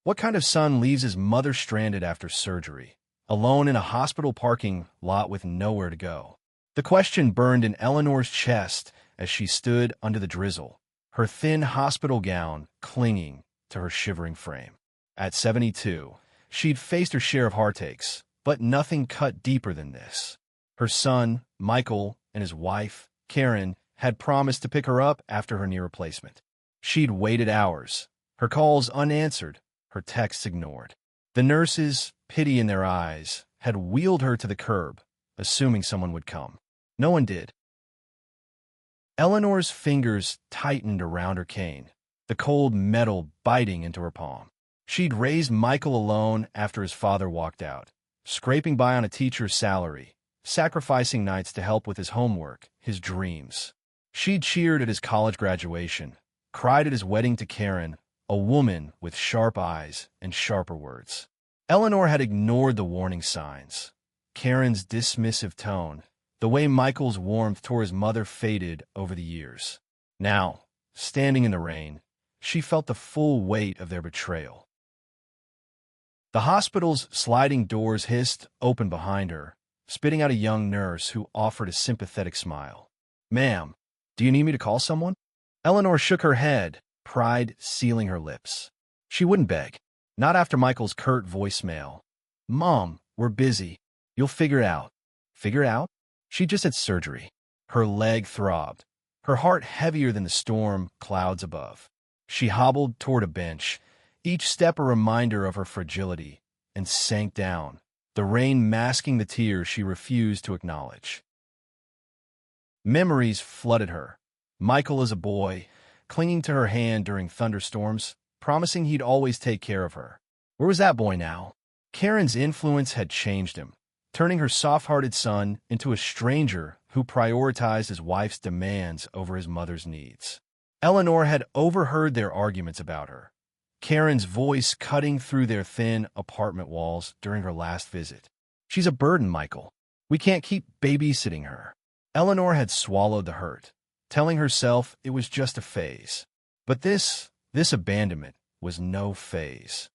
What kind of son leaves his mother stranded after surgery, alone in a hospital parking lot with nowhere to go? The question burned in Eleanor's chest as she stood under the drizzle, her thin hospital gown clinging to her shivering frame. At 72, she'd faced her share of heartaches, but nothing cut deeper than this. Her son, Michael, and his wife, Karen, had promised to pick her up after her knee replacement. She'd waited hours, her calls unanswered, her texts ignored. The nurses, pity in their eyes, had wheeled her to the curb, assuming someone would come. No one did. Eleanor's fingers tightened around her cane, the cold metal biting into her palm. She'd raised Michael alone after his father walked out, scraping by on a teacher's salary, sacrificing nights to help with his homework, his dreams. She'd cheered at his college graduation, cried at his wedding to Karen, a woman with sharp eyes and sharper words. Eleanor had ignored the warning signs. Karen's dismissive tone, the way Michael's warmth toward his mother faded over the years. Now, standing in the rain, she felt the full weight of their betrayal. The hospital's sliding doors hissed open behind her, spitting out a young nurse who offered a sympathetic smile. "Ma'am, do you need me to call someone?" Eleanor shook her head, pride sealing her lips. She wouldn't beg. Not after Michael's curt voicemail. "Mom, we're busy. You'll figure it out." Figure it out? She just had surgery. Her leg throbbed, her heart heavier than the storm clouds above. She hobbled toward a bench, each step a reminder of her fragility, and sank down, the rain masking the tears she refused to acknowledge. Memories flooded her. Michael as a boy, clinging to her hand during thunderstorms, promising he'd always take care of her. Where was that boy now? Karen's influence had changed him, turning her soft-hearted son into a stranger who prioritized his wife's demands over his mother's needs. Eleanor had overheard their arguments about her, Karen's voice cutting through their thin apartment walls during her last visit. "She's a burden, Michael. We can't keep babysitting her." Eleanor had swallowed the hurt, telling herself it was just a phase. But this abandonment was no phase.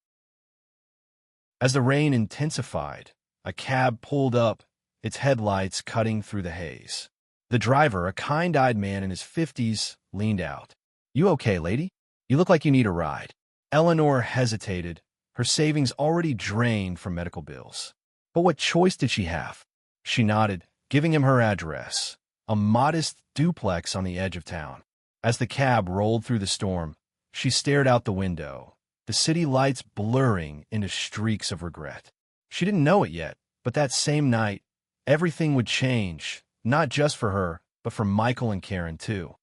As the rain intensified, a cab pulled up, its headlights cutting through the haze. The driver, a kind-eyed man in his 50s, leaned out. "You okay, lady? You look like you need a ride." Eleanor hesitated, her savings already drained from medical bills. But what choice did she have? She nodded, giving him her address, a modest duplex on the edge of town. As the cab rolled through the storm, she stared out the window, the city lights blurring into streaks of regret. She didn't know it yet, but that same night, everything would change, not just for her, but for Michael and Karen too.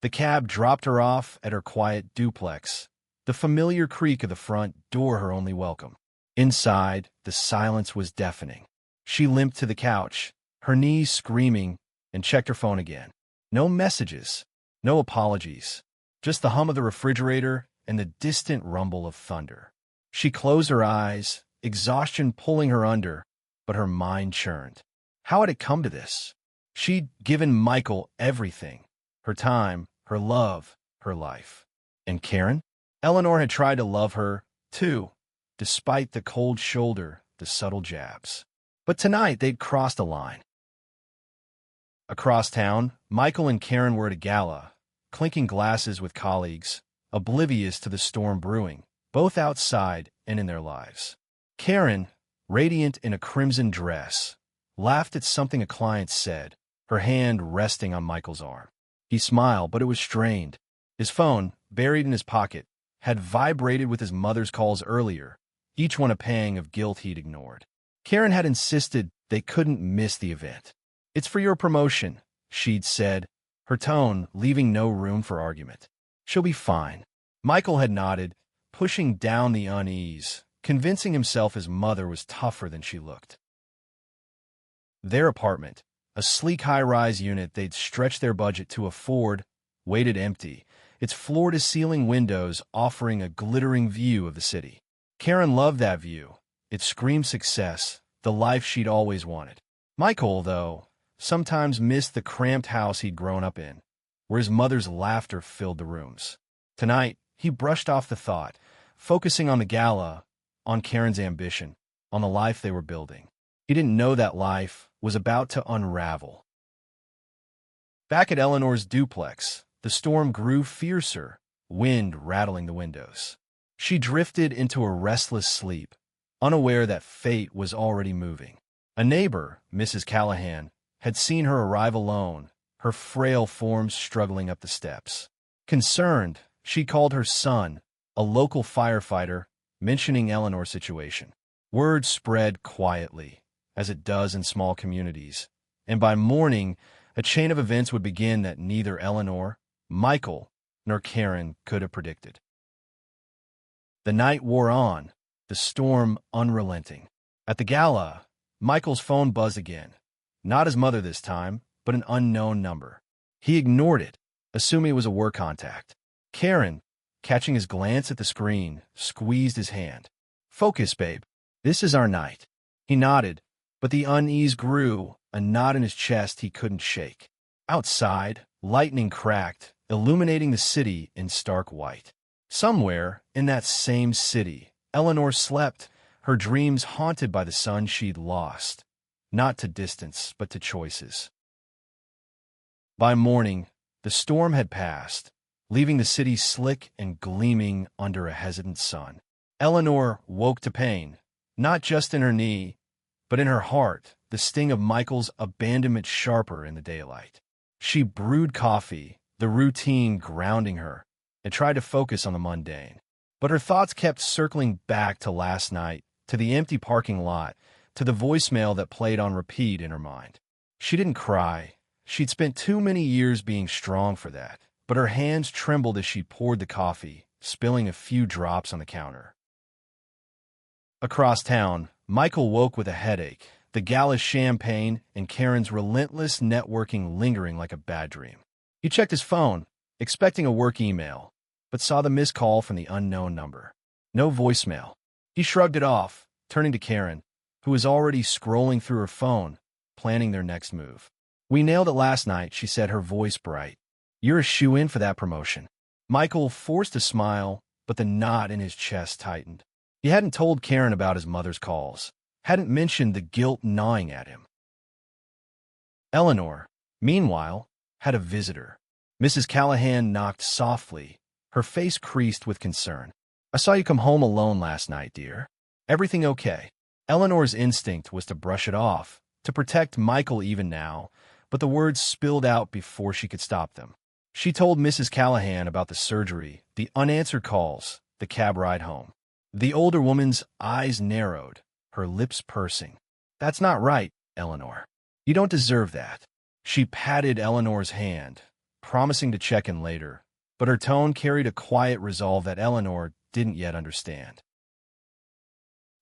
The cab dropped her off at her quiet duplex, the familiar creak of the front door her only welcome. Inside, the silence was deafening. She limped to the couch, her knees screaming, and checked her phone again. No messages, no apologies, just the hum of the refrigerator and the distant rumble of thunder. She closed her eyes, exhaustion pulling her under, but her mind churned. How had it come to this? She'd given Michael everything, her time, her love, her life. And Karen? Eleanor had tried to love her, too, despite the cold shoulder, the subtle jabs. But tonight they'd crossed a line. Across town, Michael and Karen were at a gala, clinking glasses with colleagues, oblivious to the storm brewing, both outside and in their lives. Karen, radiant in a crimson dress, laughed at something a client said, her hand resting on Michael's arm. He smiled, but it was strained. His phone, buried in his pocket, had vibrated with his mother's calls earlier, each one a pang of guilt he'd ignored. Karen had insisted they couldn't miss the event. "It's for your promotion," she'd said, her tone leaving no room for argument. "She'll be fine." Michael had nodded, pushing down the unease, convincing himself his mother was tougher than she looked. Their apartment, a sleek high-rise unit they'd stretched their budget to afford, waited empty, its floor-to-ceiling windows offering a glittering view of the city. Karen loved that view. It screamed success, the life she'd always wanted. Michael, though, sometimes missed the cramped house he'd grown up in, where his mother's laughter filled the rooms. Tonight, he brushed off the thought, focusing on the gala, on Karen's ambition, on the life they were building. He didn't know that life was about to unravel. Back at Eleanor's duplex, the storm grew fiercer, wind rattling the windows. She drifted into a restless sleep, unaware that fate was already moving. A neighbor, Mrs. Callahan, had seen her arrive alone, her frail form struggling up the steps. Concerned, she called her son, a local firefighter, mentioning Eleanor's situation. Word spread quietly, as it does in small communities, and by morning, a chain of events would begin that neither Eleanor, Michael, nor Karen could have predicted. The night wore on, the storm unrelenting. At the gala, Michael's phone buzzed again. Not his mother this time, but an unknown number. He ignored it, assuming it was a work contact. Karen, catching his glance at the screen, squeezed his hand. "Focus, babe. This is our night." He nodded, but the unease grew, a knot in his chest he couldn't shake. Outside, lightning cracked, illuminating the city in stark white. Somewhere in that same city, Eleanor slept, her dreams haunted by the son she'd lost, not to distance, but to choices. By morning, the storm had passed, leaving the city slick and gleaming under a hesitant sun. Eleanor woke to pain, not just in her knee, but in her heart, the sting of Michael's abandonment sharper in the daylight. She brewed coffee, the routine grounding her, and tried to focus on the mundane. But her thoughts kept circling back to last night, to the empty parking lot, to the voicemail that played on repeat in her mind. She didn't cry. She'd spent too many years being strong for that, but her hands trembled as she poured the coffee, spilling a few drops on the counter. Across town, Michael woke with a headache, the gala's champagne and Karen's relentless networking lingering like a bad dream. He checked his phone, expecting a work email, but saw the missed call from the unknown number. No voicemail. He shrugged it off, turning to Karen, who was already scrolling through her phone, planning their next move. "We nailed it last night," she said, her voice bright. "You're a shoo-in for that promotion." Michael forced a smile, but the knot in his chest tightened. He hadn't told Karen about his mother's calls, hadn't mentioned the guilt gnawing at him. Eleanor, meanwhile, had a visitor. Mrs. Callahan knocked softly, her face creased with concern. "I saw you come home alone last night, dear. Everything okay?" Eleanor's instinct was to brush it off, to protect Michael even now, but the words spilled out before she could stop them. She told Mrs. Callahan about the surgery, the unanswered calls, the cab ride home. The older woman's eyes narrowed, her lips pursing. "That's not right, Eleanor. You don't deserve that." She patted Eleanor's hand, promising to check in later, but her tone carried a quiet resolve that Eleanor didn't yet understand.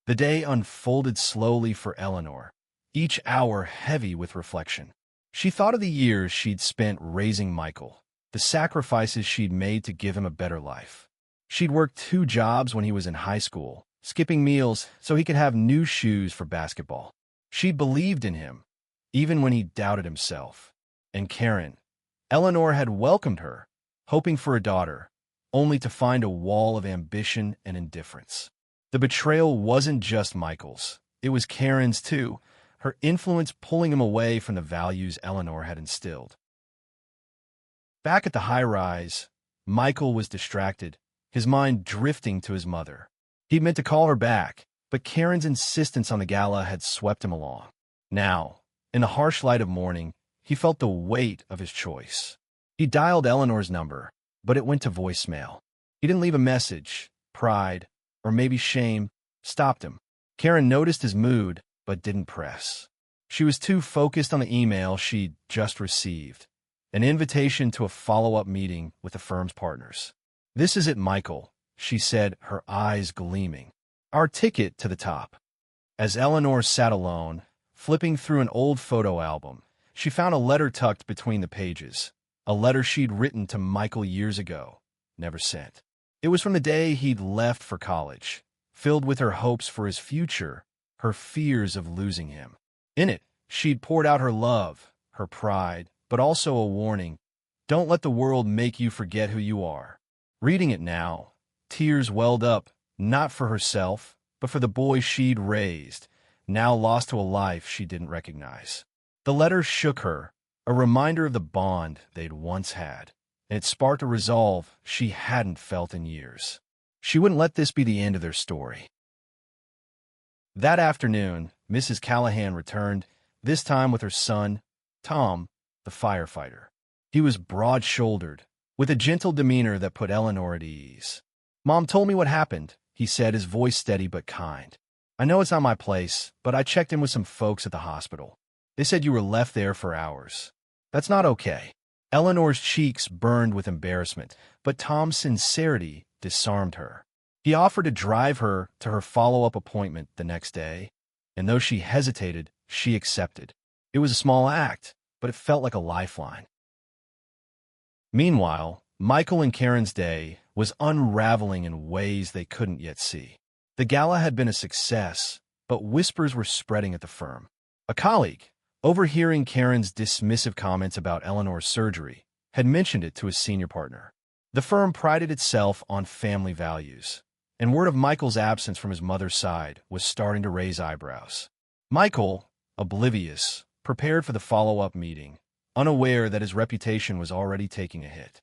The day unfolded slowly for Eleanor, each hour heavy with reflection. She thought of the years she'd spent raising Michael, the sacrifices she'd made to give him a better life. She'd worked 2 jobs when he was in high school, skipping meals so he could have new shoes for basketball. She believed in him, even when he doubted himself. And Karen, Eleanor had welcomed her, hoping for a daughter, only to find a wall of ambition and indifference. The betrayal wasn't just Michael's, it was Karen's too, her influence pulling him away from the values Eleanor had instilled. Back at the high-rise, Michael was distracted, his mind drifting to his mother. He meant to call her back, but Karen's insistence on the gala had swept him along. Now, in the harsh light of morning, he felt the weight of his choice. He dialed Eleanor's number, but it went to voicemail. He didn't leave a message. Pride, or maybe shame, stopped him. Karen noticed his mood, but didn't press. She was too focused on the email she'd just received, an invitation to a follow-up meeting with the firm's partners. "This is it, Michael," she said, her eyes gleaming. "Our ticket to the top." As Eleanor sat alone, flipping through an old photo album, she found a letter tucked between the pages, a letter she'd written to Michael years ago, never sent. It was from the day he'd left for college, filled with her hopes for his future, her fears of losing him. In it, she'd poured out her love, her pride, but also a warning: don't let the world make you forget who you are. Reading it now, tears welled up, not for herself, but for the boy she'd raised, now lost to a life she didn't recognize. The letter shook her, a reminder of the bond they'd once had, and it sparked a resolve she hadn't felt in years. She wouldn't let this be the end of their story. That afternoon, Mrs. Callahan returned, this time with her son, Tom, the firefighter. He was broad-shouldered, with a gentle demeanor that put Eleanor at ease. "Mom told me what happened," he said, his voice steady but kind. "I know it's not my place, but I checked in with some folks at the hospital. They said you were left there for hours. That's not okay." Eleanor's cheeks burned with embarrassment, but Tom's sincerity disarmed her. He offered to drive her to her follow-up appointment the next day, and though she hesitated, she accepted. It was a small act, but it felt like a lifeline. Meanwhile, Michael and Karen's day was unraveling in ways they couldn't yet see. The gala had been a success, but whispers were spreading at the firm. A colleague, overhearing Karen's dismissive comments about Eleanor's surgery, had mentioned it to his senior partner. The firm prided itself on family values, and word of Michael's absence from his mother's side was starting to raise eyebrows. Michael, oblivious, prepared for the follow-up meeting, unaware that his reputation was already taking a hit.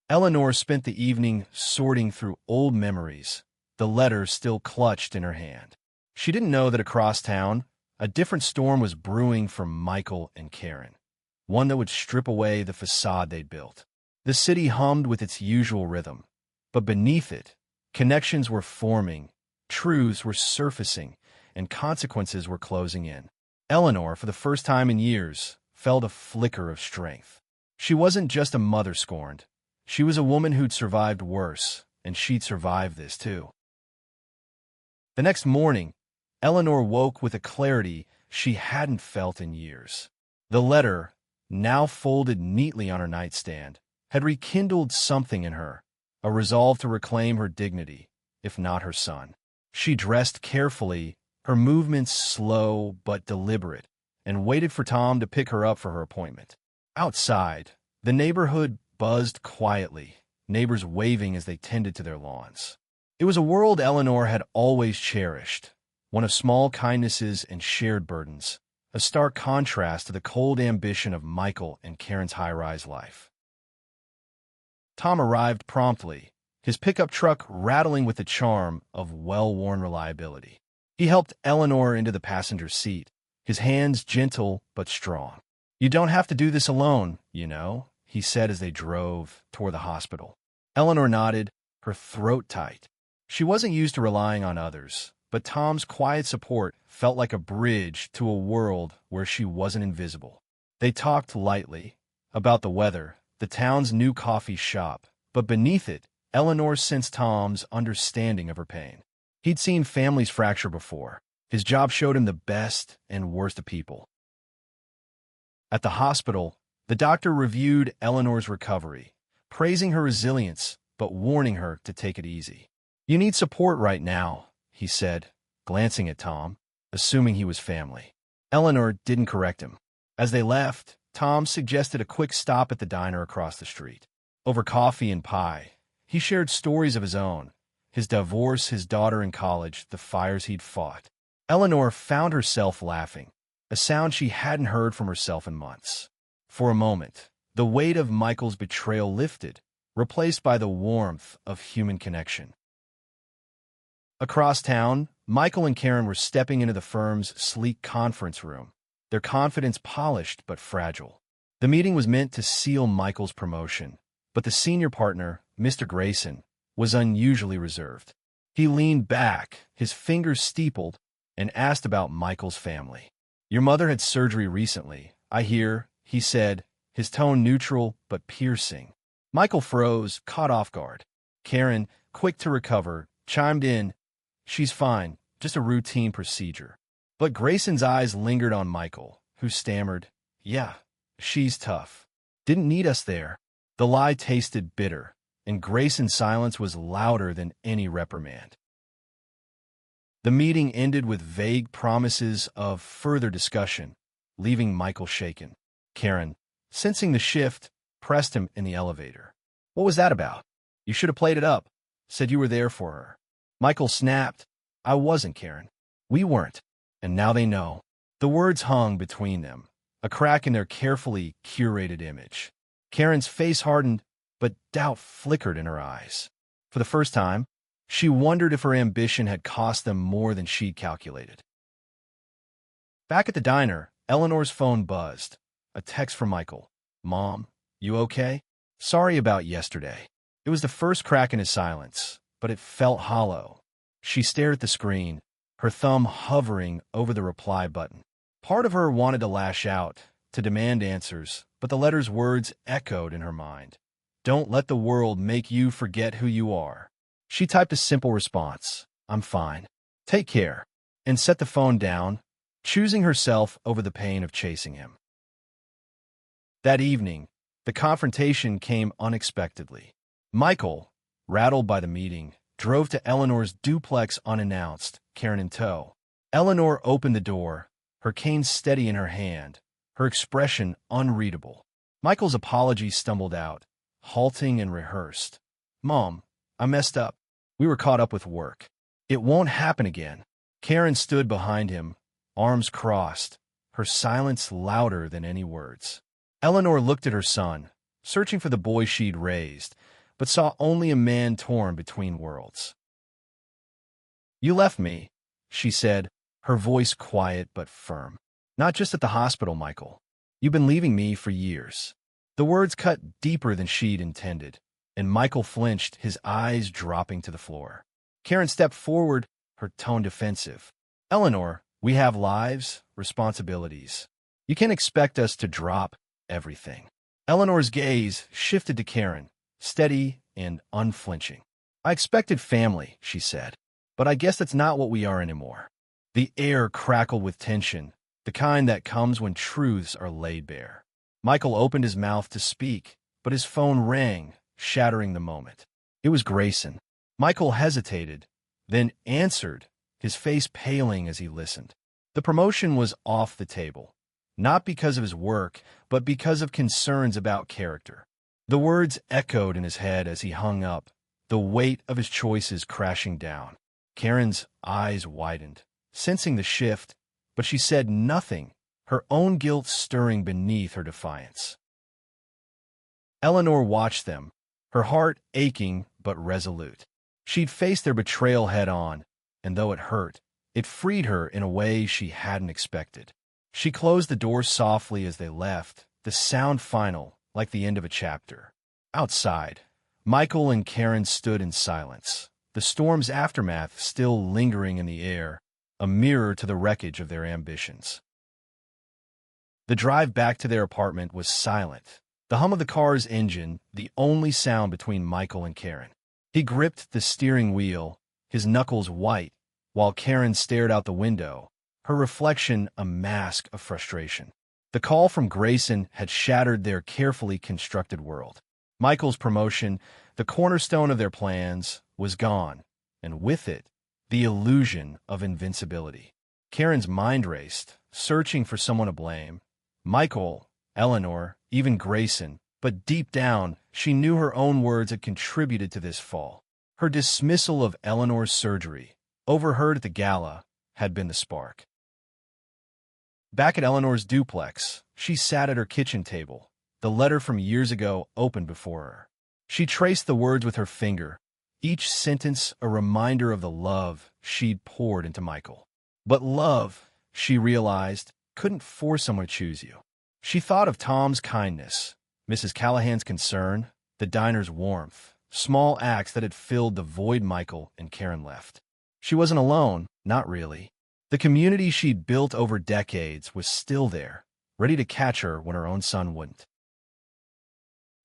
Eleanor spent the evening sorting through old memories, the letter still clutched in her hand. She didn't know that across town, a different storm was brewing for Michael and Karen, one that would strip away the facade they'd built. The city hummed with its usual rhythm, but beneath it, connections were forming, truths were surfacing, and consequences were closing in. Eleanor, for the first time in years, felt a flicker of strength. She wasn't just a mother scorned. She was a woman who'd survived worse, and she'd survived this too. The next morning, Eleanor woke with a clarity she hadn't felt in years. The letter, now folded neatly on her nightstand, had rekindled something in her, a resolve to reclaim her dignity, if not her son. She dressed carefully, her movements slow but deliberate, and waited for Tom to pick her up for her appointment. Outside, the neighborhood buzzed quietly, neighbors waving as they tended to their lawns. It was a world Eleanor had always cherished, one of small kindnesses and shared burdens, a stark contrast to the cold ambition of Michael and Karen's high-rise life. Tom arrived promptly, his pickup truck rattling with the charm of well-worn reliability. He helped Eleanor into the passenger seat, his hands gentle but strong. "You don't have to do this alone, you know," he said as they drove toward the hospital. Eleanor nodded, her throat tight. She wasn't used to relying on others, but Tom's quiet support felt like a bridge to a world where she wasn't invisible. They talked lightly about the weather, the town's new coffee shop, but beneath it, Eleanor sensed Tom's understanding of her pain. He'd seen families fracture before. His job showed him the best and worst of people. At the hospital, the doctor reviewed Eleanor's recovery, praising her resilience but warning her to take it easy. "You need support right now," he said, glancing at Tom, assuming he was family. Eleanor didn't correct him. As they left, Tom suggested a quick stop at the diner across the street. Over coffee and pie, he shared stories of his own, his divorce, his daughter in college, the fires he'd fought. Eleanor found herself laughing, a sound she hadn't heard from herself in months. For a moment, the weight of Michael's betrayal lifted, replaced by the warmth of human connection. Across town, Michael and Karen were stepping into the firm's sleek conference room, their confidence polished but fragile. The meeting was meant to seal Michael's promotion, but the senior partner, Mr. Grayson, was unusually reserved. He leaned back, his fingers steepled, and asked about Michael's family. "Your mother had surgery recently, I hear," he said, his tone neutral but piercing. Michael froze, caught off guard. Karen, quick to recover, chimed in, "She's fine, just a routine procedure." But Grayson's eyes lingered on Michael, who stammered, "Yeah, she's tough. Didn't need us there." The lie tasted bitter, and Grayson's silence was louder than any reprimand. The meeting ended with vague promises of further discussion, leaving Michael shaken. Karen, sensing the shift, pressed him in the elevator. "What was that about? You should have played it up." said you were there for her. Michael snapped. I wasn't, Karen. We weren't. And now they know. The words hung between them, a crack in their carefully curated image. Karen's face hardened, but doubt flickered in her eyes. For the first time, she wondered if her ambition had cost them more than she'd calculated. Back at the diner, Eleanor's phone buzzed. A text from Michael. Mom, you okay? Sorry about yesterday. It was the first crack in his silence, but it felt hollow. She stared at the screen, her thumb hovering over the reply button. Part of her wanted to lash out, to demand answers, but the letter's words echoed in her mind. Don't let the world make you forget who you are. She typed a simple response. I'm fine. Take care. And set the phone down, choosing herself over the pain of chasing him. That evening, the confrontation came unexpectedly. Michael, rattled by the meeting, drove to Eleanor's duplex unannounced, Karen in tow. Eleanor opened the door, her cane steady in her hand, her expression unreadable. Michael's apology stumbled out, halting and rehearsed. Mom, I messed up. We were caught up with work. It won't happen again. Karen stood behind him, arms crossed, her silence louder than any words. Eleanor looked at her son, searching for the boy she'd raised, but saw only a man torn between worlds. You left me, she said, her voice quiet but firm. Not just at the hospital, Michael. You've been leaving me for years. The words cut deeper than she'd intended, and Michael flinched, his eyes dropping to the floor. Karen stepped forward, her tone defensive. Eleanor, we have lives, responsibilities. You can't expect us to drop everything. Eleanor's gaze shifted to Karen, steady and unflinching. I expected family, she said, but I guess that's not what we are anymore. The air crackled with tension, the kind that comes when truths are laid bare. Michael opened his mouth to speak, but his phone rang, shattering the moment. It was Grayson. Michael hesitated, then answered, his face paling as he listened. The promotion was off the table, not because of his work, but because of concerns about character. The words echoed in his head as he hung up, the weight of his choices crashing down. Karen's eyes widened, sensing the shift, but she said nothing, her own guilt stirring beneath her defiance. Eleanor watched them, her heart aching but resolute. She'd faced their betrayal head-on, and though it hurt, it freed her in a way she hadn't expected. She closed the door softly as they left, the sound final, like the end of a chapter. Outside, Michael and Karen stood in silence, the storm's aftermath still lingering in the air, a mirror to the wreckage of their ambitions. The drive back to their apartment was silent, the hum of the car's engine the only sound between Michael and Karen. He gripped the steering wheel, his knuckles white, while Karen stared out the window, her reflection a mask of frustration. The call from Grayson had shattered their carefully constructed world. Michael's promotion, the cornerstone of their plans, was gone, and with it, the illusion of invincibility. Karen's mind raced, searching for someone to blame. Michael, Eleanor, even Grayson, but deep down, she knew her own words had contributed to this fall. Her dismissal of Eleanor's surgery, overheard at the gala, had been the spark. Back at Eleanor's duplex, she sat at her kitchen table, the letter from years ago open before her. She traced the words with her finger, each sentence a reminder of the love she'd poured into Michael. But love, she realized, couldn't force someone to choose you. She thought of Tom's kindness, Mrs. Callahan's concern, the diner's warmth, small acts that had filled the void Michael and Karen left. She wasn't alone, not really. The community she'd built over decades was still there, ready to catch her when her own son wouldn't.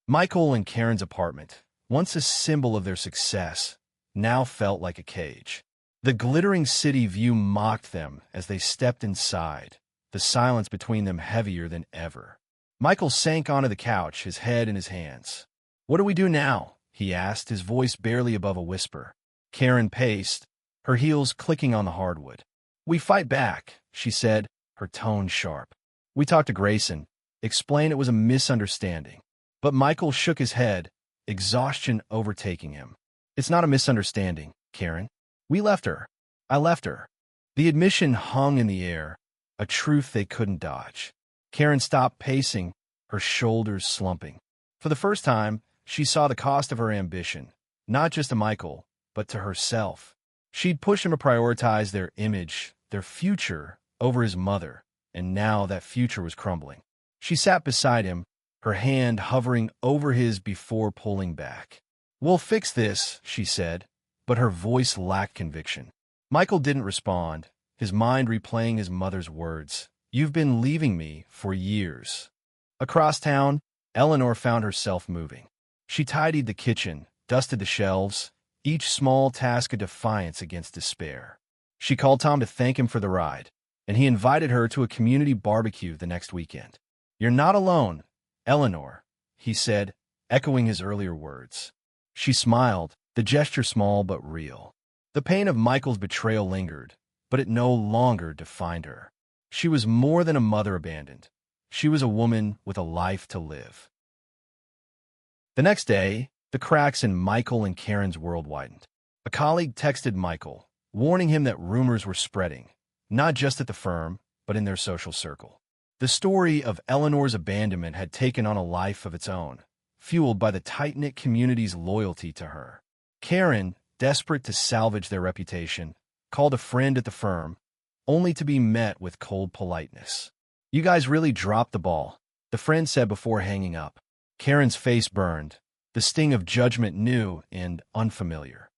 Michael and Karen's apartment, once a symbol of their success, now felt like a cage. The glittering city view mocked them as they stepped inside, the silence between them heavier than ever. Michael sank onto the couch, his head in his hands. What do we do now? He asked, his voice barely above a whisper. Karen paced, her heels clicking on the hardwood. We fight back, she said, her tone sharp. We talked to Grayson, explained it was a misunderstanding. But Michael shook his head, exhaustion overtaking him. It's not a misunderstanding, Karen. We left her. I left her. The admission hung in the air, a truth they couldn't dodge. Karen stopped pacing, her shoulders slumping. For the first time, she saw the cost of her ambition, not just to Michael, but to herself. She'd pushed him to prioritize their image, their future, over his mother, and now that future was crumbling. She sat beside him, her hand hovering over his before pulling back. "We'll fix this," she said, but her voice lacked conviction. Michael didn't respond, his mind replaying his mother's words. "You've been leaving me for years." Across town, Eleanor found herself moving. She tidied the kitchen, dusted the shelves, each small task a defiance against despair. She called Tom to thank him for the ride, and he invited her to a community barbecue the next weekend. "You're not alone, Eleanor," he said, echoing his earlier words. She smiled, the gesture small but real. The pain of Michael's betrayal lingered, but it no longer defined her. She was more than a mother abandoned. She was a woman with a life to live. The next day, the cracks in Michael and Karen's world widened. A colleague texted Michael, warning him that rumors were spreading, not just at the firm, but in their social circle. The story of Eleanor's abandonment had taken on a life of its own, fueled by the tight-knit community's loyalty to her. Karen, desperate to salvage their reputation, called a friend at the firm, only to be met with cold politeness. "You guys really dropped the ball," the friend said before hanging up. Karen's face burned, the sting of judgment new and unfamiliar.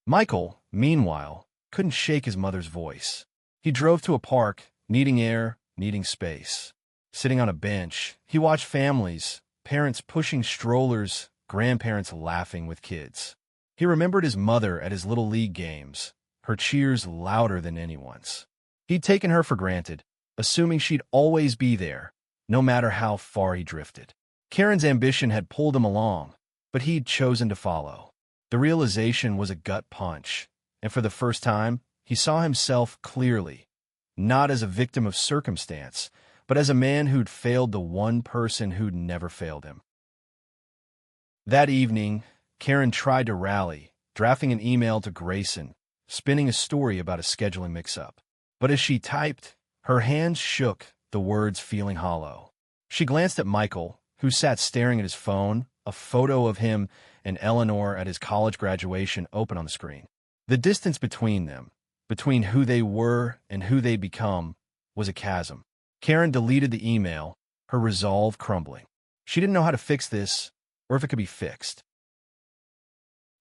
Michael, meanwhile, couldn't shake his mother's voice. He drove to a park, needing air, needing space. Sitting on a bench, he watched families, parents pushing strollers, grandparents laughing with kids. He remembered his mother at his Little League games, her cheers louder than anyone's. He'd taken her for granted, assuming she'd always be there, no matter how far he drifted. Karen's ambition had pulled him along, but he'd chosen to follow. The realization was a gut punch, and for the first time, he saw himself clearly, not as a victim of circumstance, but as a man who'd failed the one person who'd never failed him. That evening, Karen tried to rally, drafting an email to Grayson, spinning a story about a scheduling mix-up. But as she typed, her hands shook, the words feeling hollow. She glanced at Michael, who sat staring at his phone, a photo of him and Eleanor at his college graduation open on the screen. The distance between them, between who they were and who they'd become, was a chasm. Karen deleted the email, her resolve crumbling. She didn't know how to fix this, or if it could be fixed.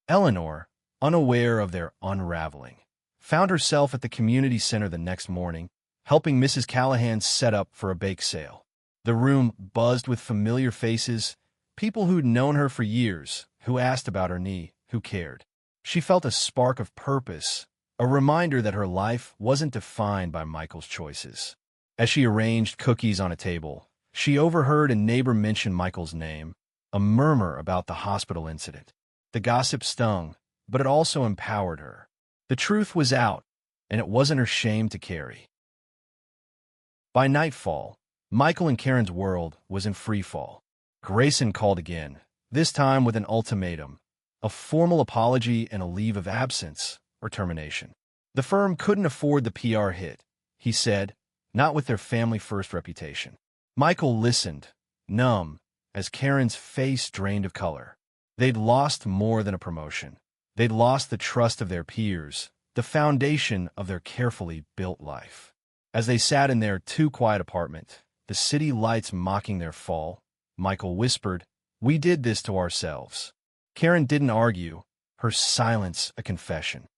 Eleanor, unaware of their unraveling, found herself at the community center the next morning, helping Mrs. Callahan set up for a bake sale. The room buzzed with familiar faces, people who'd known her for years, who asked about her knee, who cared. She felt a spark of purpose, a reminder that her life wasn't defined by Michael's choices. As she arranged cookies on a table, she overheard a neighbor mention Michael's name, a murmur about the hospital incident. The gossip stung, but it also empowered her. The truth was out, and it wasn't her shame to carry. By nightfall, Michael and Karen's world was in freefall. Grayson called again, this time with an ultimatum, a formal apology and a leave of absence or termination. The firm couldn't afford the PR hit, he said, not with their family-first reputation. Michael listened, numb, as Karen's face drained of color. They'd lost more than a promotion. They'd lost the trust of their peers, the foundation of their carefully built life. As they sat in their too-quiet apartment, the city lights mocking their fall, Michael whispered, "We did this to ourselves." Karen didn't argue, her silence a confession.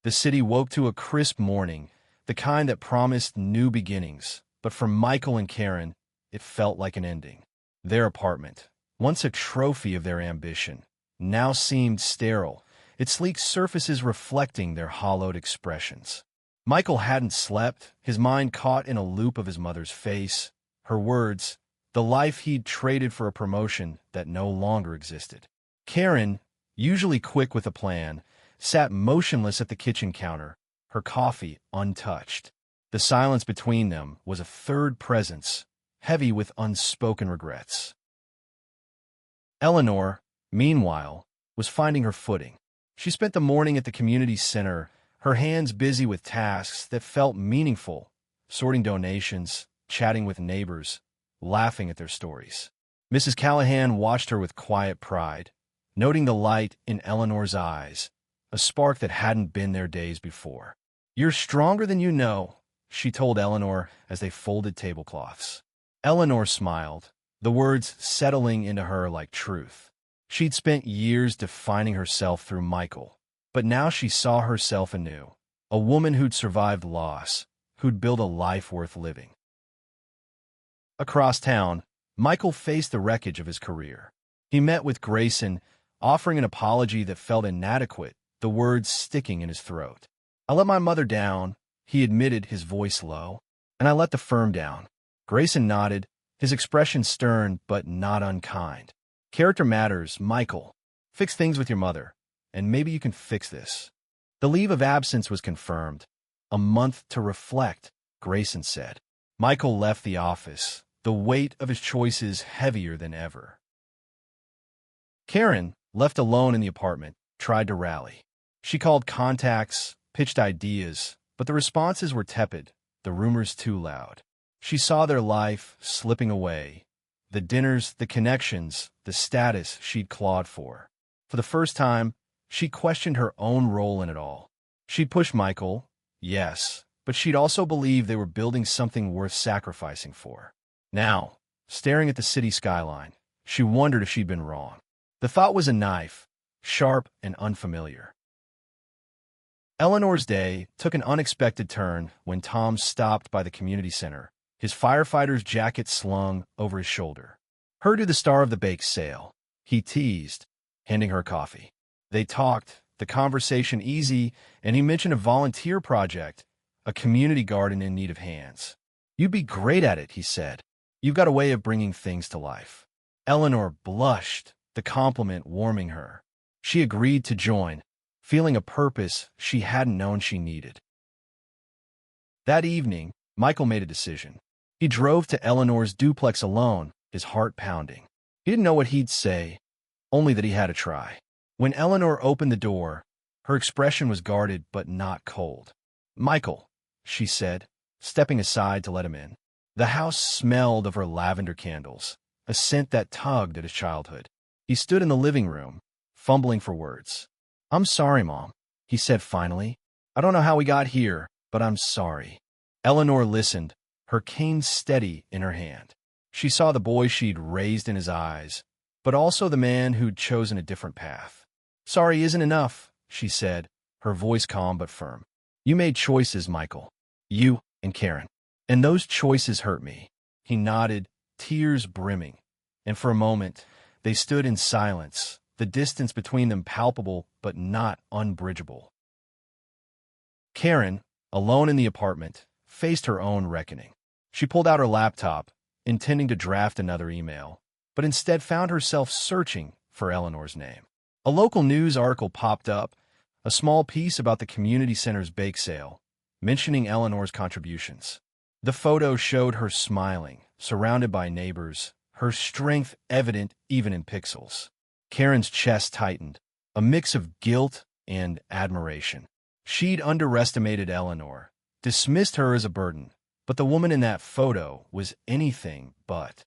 The city woke to a crisp morning, the kind that promised new beginnings, but for Michael and Karen, it felt like an ending. Their apartment, once a trophy of their ambition, now seemed sterile, its sleek surfaces reflecting their hollowed expressions. Michael hadn't slept, his mind caught in a loop of his mother's face, her words, the life he'd traded for a promotion that no longer existed. Karen, usually quick with a plan, sat motionless at the kitchen counter, her coffee untouched. The silence between them was a third presence, heavy with unspoken regrets. Eleanor, meanwhile, was finding her footing. She spent the morning at the community center, her hands busy with tasks that felt meaningful, sorting donations, chatting with neighbors, laughing at their stories. Mrs. Callahan watched her with quiet pride, noting the light in Eleanor's eyes, a spark that hadn't been there days before. "You're stronger than you know," she told Eleanor as they folded tablecloths. Eleanor smiled, the words settling into her like truth. She'd spent years defining herself through Michael, but now she saw herself anew, a woman who'd survived loss, who'd built a life worth living. Across town, Michael faced the wreckage of his career. He met with Grayson, offering an apology that felt inadequate, the words sticking in his throat. "I let my mother down," he admitted, his voice low, "and I let the firm down." Grayson nodded, his expression stern but not unkind. "Character matters, Michael. Fix things with your mother, and maybe you can fix this." The leave of absence was confirmed. "A month to reflect," Grayson said. Michael left the office, the weight of his choices heavier than ever. Karen, left alone in the apartment, tried to rally. She called contacts, pitched ideas, but the responses were tepid, the rumors too loud. She saw their life slipping away, the dinners, the connections, the status she'd clawed for. For the first time, she questioned her own role in it all. She'd pushed Michael, yes, but she'd also believed they were building something worth sacrificing for. Now, staring at the city skyline, she wondered if she'd been wrong. The thought was a knife, sharp and unfamiliar. Eleanor's day took an unexpected turn when Tom stopped by the community center, his firefighter's jacket slung over his shoulder. "Heard you're the star of the bake sale," he teased, handing her coffee. They talked, the conversation easy, and he mentioned a volunteer project, a community garden in need of hands. "You'd be great at it," he said. "You've got a way of bringing things to life." Eleanor blushed, the compliment warming her. She agreed to join, feeling a purpose she hadn't known she needed. That evening, Michael made a decision. He drove to Eleanor's duplex alone, his heart pounding. He didn't know what he'd say, only that he had to try. When Eleanor opened the door, her expression was guarded but not cold. "Michael," she said, stepping aside to let him in. The house smelled of her lavender candles, a scent that tugged at his childhood. He stood in the living room, fumbling for words. "I'm sorry, Mom," he said finally. "I don't know how we got here, but I'm sorry." Eleanor listened, her cane steady in her hand. She saw the boy she'd raised in his eyes, but also the man who'd chosen a different path. "Sorry isn't enough," she said, her voice calm but firm. "You made choices, Michael. You and Karen. And those choices hurt me." He nodded, tears brimming, and for a moment, they stood in silence, the distance between them palpable but not unbridgeable. Karen, alone in the apartment, faced her own reckoning. She pulled out her laptop, intending to draft another email, but instead found herself searching for Eleanor's name. A local news article popped up, a small piece about the community center's bake sale, mentioning Eleanor's contributions. The photo showed her smiling, surrounded by neighbors, her strength evident even in pixels. Karen's chest tightened, a mix of guilt and admiration. She'd underestimated Eleanor, dismissed her as a burden, but the woman in that photo was anything but.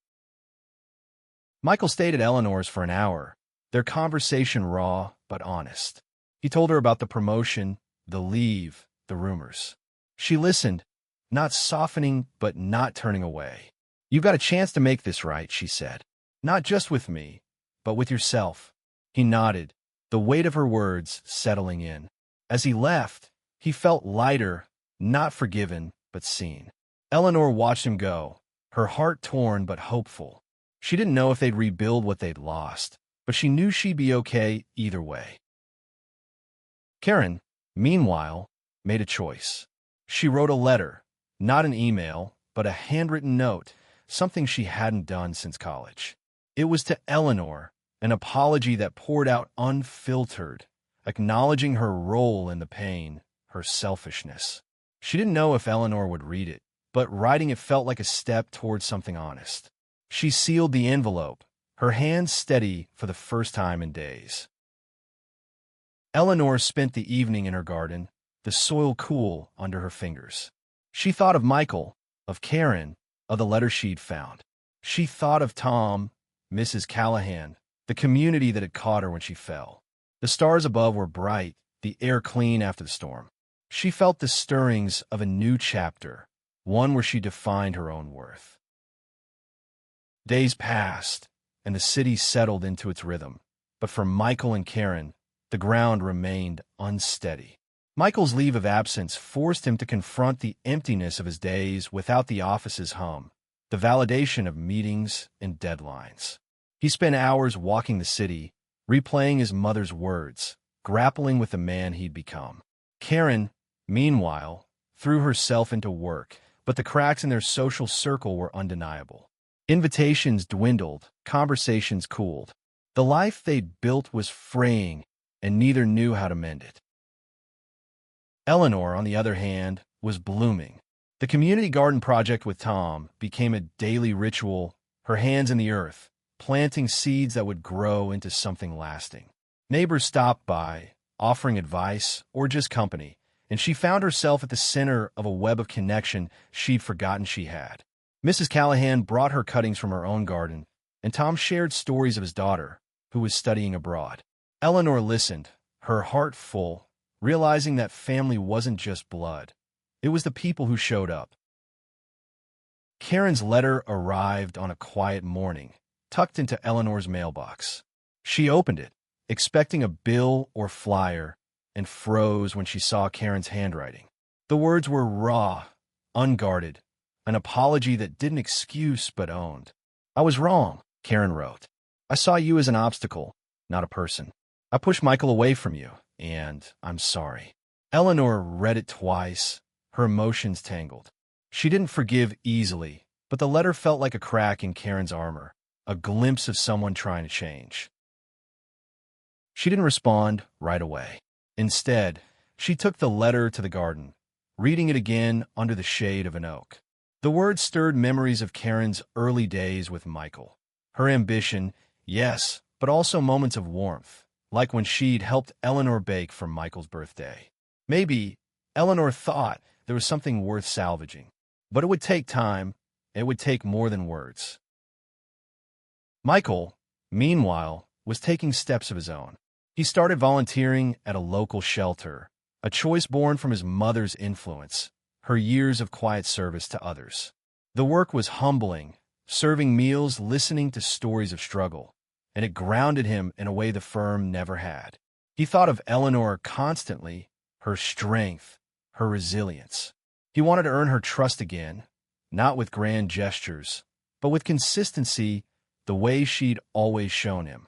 Michael stayed at Eleanor's for an hour, their conversation raw but honest. He told her about the promotion, the leave, the rumors. She listened, not softening but not turning away. "You've got a chance to make this right," she said. "Not just with me, but with yourself." He nodded, the weight of her words settling in. As he left, he felt lighter, not forgiven, but seen. Eleanor watched him go, her heart torn but hopeful. She didn't know if they'd rebuild what they'd lost, but she knew she'd be okay either way. Karen, meanwhile, made a choice. She wrote a letter, not an email, but a handwritten note, something she hadn't done since college. It was to Eleanor, an apology that poured out unfiltered, acknowledging her role in the pain, her selfishness. She didn't know if Eleanor would read it, but writing it felt like a step towards something honest. She sealed the envelope, her hands steady for the first time in days. Eleanor spent the evening in her garden, the soil cool under her fingers. She thought of Michael, of Karen, of the letter she'd found. She thought of Tom, Mrs. Callahan, the community that had caught her when she fell. The stars above were bright, the air clean after the storm. She felt the stirrings of a new chapter, one where she defined her own worth. Days passed, and the city settled into its rhythm, but for Michael and Karen, the ground remained unsteady. Michael's leave of absence forced him to confront the emptiness of his days without the office's hum, the validation of meetings and deadlines. He spent hours walking the city, replaying his mother's words, grappling with the man he'd become. Karen, meanwhile, threw herself into work, but the cracks in their social circle were undeniable. Invitations dwindled, conversations cooled. The life they'd built was fraying, and neither knew how to mend it. Eleanor, on the other hand, was blooming. The community garden project with Tom became a daily ritual, her hands in the earth, planting seeds that would grow into something lasting. Neighbors stopped by, offering advice or just company, and she found herself at the center of a web of connection she'd forgotten she had. Mrs. Callahan brought her cuttings from her own garden, and Tom shared stories of his daughter, who was studying abroad. Eleanor listened, her heart full, realizing that family wasn't just blood. It was the people who showed up. Karen's letter arrived on a quiet morning, tucked into Eleanor's mailbox. She opened it, expecting a bill or flyer, and froze when she saw Karen's handwriting. The words were raw, unguarded, an apology that didn't excuse but owned. "I was wrong," Karen wrote. "I saw you as an obstacle, not a person. I pushed Michael away from you, and I'm sorry." Eleanor read it twice, her emotions tangled. She didn't forgive easily, but the letter felt like a crack in Karen's armor, a glimpse of someone trying to change. She didn't respond right away. Instead, she took the letter to the garden, reading it again under the shade of an oak. The words stirred memories of Karen's early days with Michael. Her ambition, yes, but also moments of warmth, like when she'd helped Eleanor bake for Michael's birthday. Maybe Eleanor thought there was something worth salvaging, but it would take time. It would take more than words. Michael, meanwhile, was taking steps of his own. He started volunteering at a local shelter, a choice born from his mother's influence, her years of quiet service to others. The work was humbling, serving meals, listening to stories of struggle, and it grounded him in a way the firm never had. He thought of Eleanor constantly, her strength, her resilience. He wanted to earn her trust again, not with grand gestures, but with consistency, the way she'd always shown him.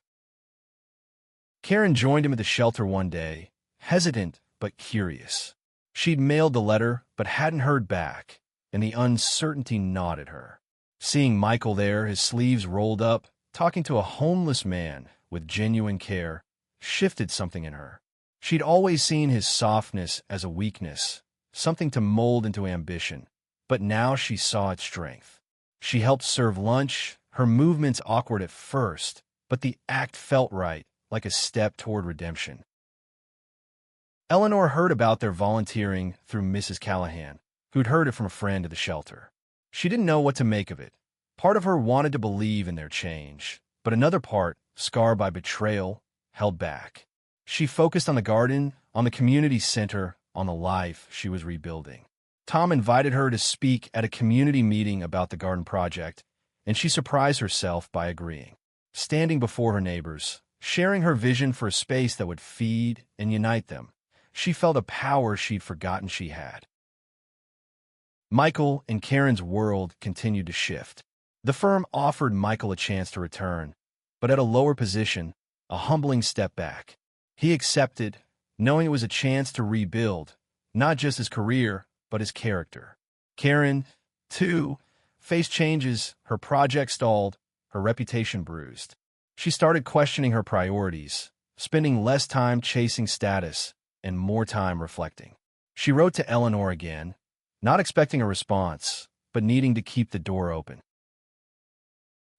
Karen joined him at the shelter one day, hesitant but curious. She'd mailed the letter but hadn't heard back, and the uncertainty gnawed at her. Seeing Michael there, his sleeves rolled up, talking to a homeless man with genuine care, shifted something in her. She'd always seen his softness as a weakness, something to mold into ambition, but now she saw its strength. She helped serve lunch, her movements awkward at first, but the act felt right, like a step toward redemption. Eleanor heard about their volunteering through Mrs. Callahan, who'd heard it from a friend at the shelter. She didn't know what to make of it. Part of her wanted to believe in their change, but another part, scarred by betrayal, held back. She focused on the garden, on the community center, on the life she was rebuilding. Tom invited her to speak at a community meeting about the garden project, and she surprised herself by agreeing. Standing before her neighbors, sharing her vision for a space that would feed and unite them, she felt a power she'd forgotten she had. Michael and Karen's world continued to shift. The firm offered Michael a chance to return, but at a lower position, a humbling step back. He accepted, knowing it was a chance to rebuild, not just his career, but his character. Karen, too, faced changes, her project stalled, her reputation bruised. She started questioning her priorities, spending less time chasing status and more time reflecting. She wrote to Eleanor again, not expecting a response, but needing to keep the door open.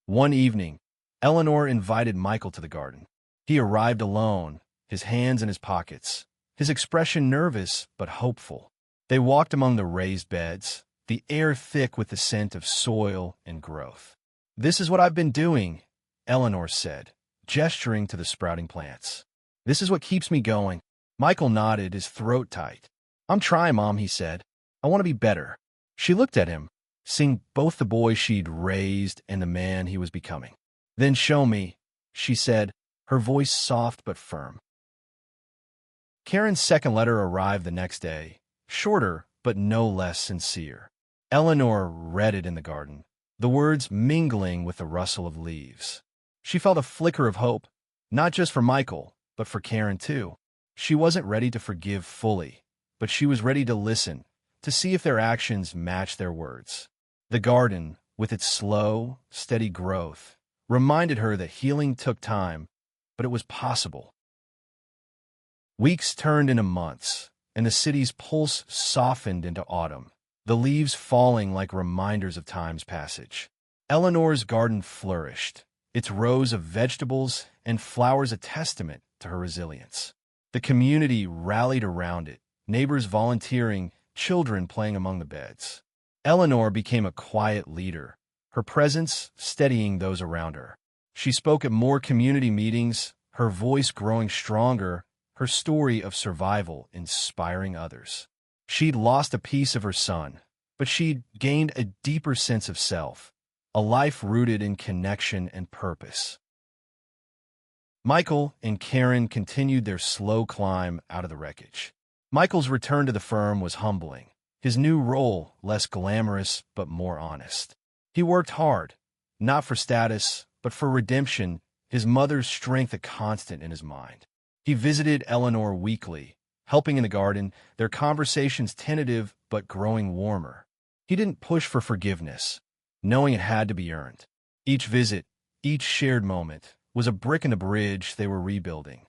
One evening, Eleanor invited Michael to the garden. He arrived alone, his hands in his pockets, his expression nervous but hopeful. They walked among the raised beds, the air thick with the scent of soil and growth. "This is what I've been doing," Eleanor said, gesturing to the sprouting plants. "This is what keeps me going." Michael nodded, his throat tight. "I'm trying, Mom," he said. "I want to be better." She looked at him, seeing both the boy she'd raised and the man he was becoming. "Then show me," she said, her voice soft but firm. Karen's second letter arrived the next day, shorter but no less sincere. Eleanor read it in the garden, the words mingling with the rustle of leaves. She felt a flicker of hope, not just for Michael, but for Karen too. She wasn't ready to forgive fully, but she was ready to listen, to see if their actions matched their words. The garden, with its slow, steady growth, reminded her that healing took time, but it was possible. Weeks turned into months, and the city's pulse softened into autumn, the leaves falling like reminders of time's passage. Eleanor's garden flourished, its rows of vegetables and flowers a testament to her resilience. The community rallied around it, neighbors volunteering, children playing among the beds. Eleanor became a quiet leader, her presence steadying those around her. She spoke at more community meetings, her voice growing stronger, her story of survival inspiring others. She'd lost a piece of her son, but she'd gained a deeper sense of self, a life rooted in connection and purpose. Michael and Karen continued their slow climb out of the wreckage. Michael's return to the firm was humbling, his new role less glamorous but more honest. He worked hard, not for status, but for redemption, his mother's strength a constant in his mind. He visited Eleanor weekly, helping in the garden, their conversations tentative but growing warmer. He didn't push for forgiveness, knowing it had to be earned. Each visit, each shared moment, was a brick in the bridge they were rebuilding.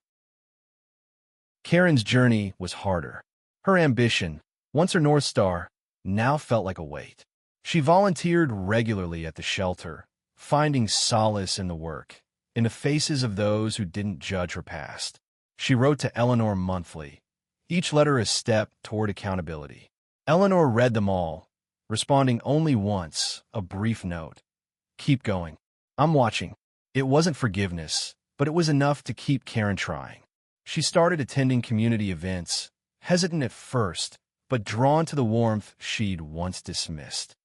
Karen's journey was harder. Her ambition, once her North Star, now felt like a weight. She volunteered regularly at the shelter, finding solace in the work, in the faces of those who didn't judge her past. She wrote to Eleanor monthly, each letter a step toward accountability. Eleanor read them all, responding only once, a brief note. "Keep going. I'm watching." It wasn't forgiveness, but it was enough to keep Karen trying. She started attending community events, hesitant at first, but drawn to the warmth she'd once dismissed.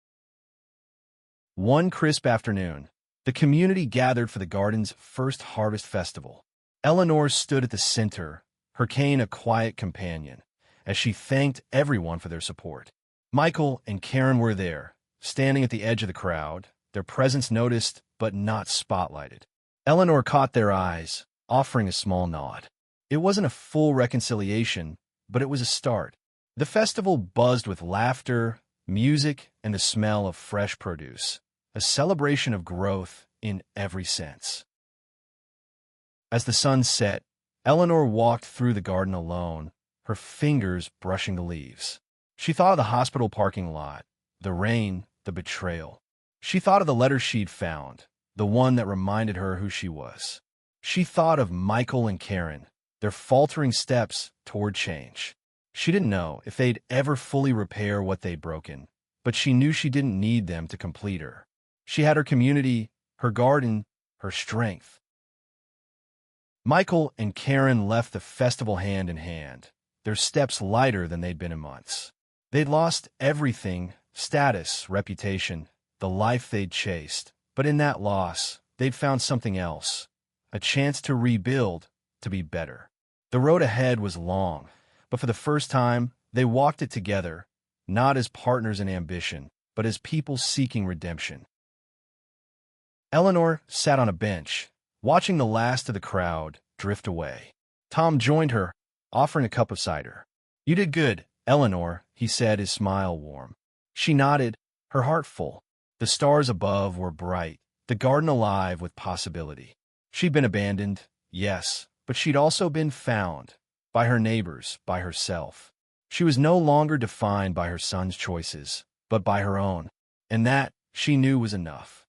One crisp afternoon, the community gathered for the garden's first harvest festival. Eleanor stood at the center, her cane a quiet companion, as she thanked everyone for their support. Michael and Karen were there, standing at the edge of the crowd, their presence noticed but not spotlighted. Eleanor caught their eyes, offering a small nod. It wasn't a full reconciliation, but it was a start. The festival buzzed with laughter, music, and the smell of fresh produce, a celebration of growth in every sense. As the sun set, Eleanor walked through the garden alone, her fingers brushing the leaves. She thought of the hospital parking lot, the rain, the betrayal. She thought of the letter she'd found, the one that reminded her who she was. She thought of Michael and Karen, their faltering steps toward change. She didn't know if they'd ever fully repair what they'd broken, but she knew she didn't need them to complete her. She had her community, her garden, her strength. Michael and Karen left the festival hand in hand, their steps lighter than they'd been in months. They'd lost everything, status, reputation, the life they'd chased, but in that loss, they'd found something else, a chance to rebuild, to be better. The road ahead was long, but for the first time, they walked it together, not as partners in ambition, but as people seeking redemption. Eleanor sat on a bench, watching the last of the crowd drift away. Tom joined her, offering a cup of cider. "You did good, Eleanor," he said, his smile warm. She nodded, her heart full. The stars above were bright, the garden alive with possibility. She'd been abandoned, yes, but she'd also been found, by her neighbors, by herself. She was no longer defined by her son's choices, but by her own, and that, she knew, was enough.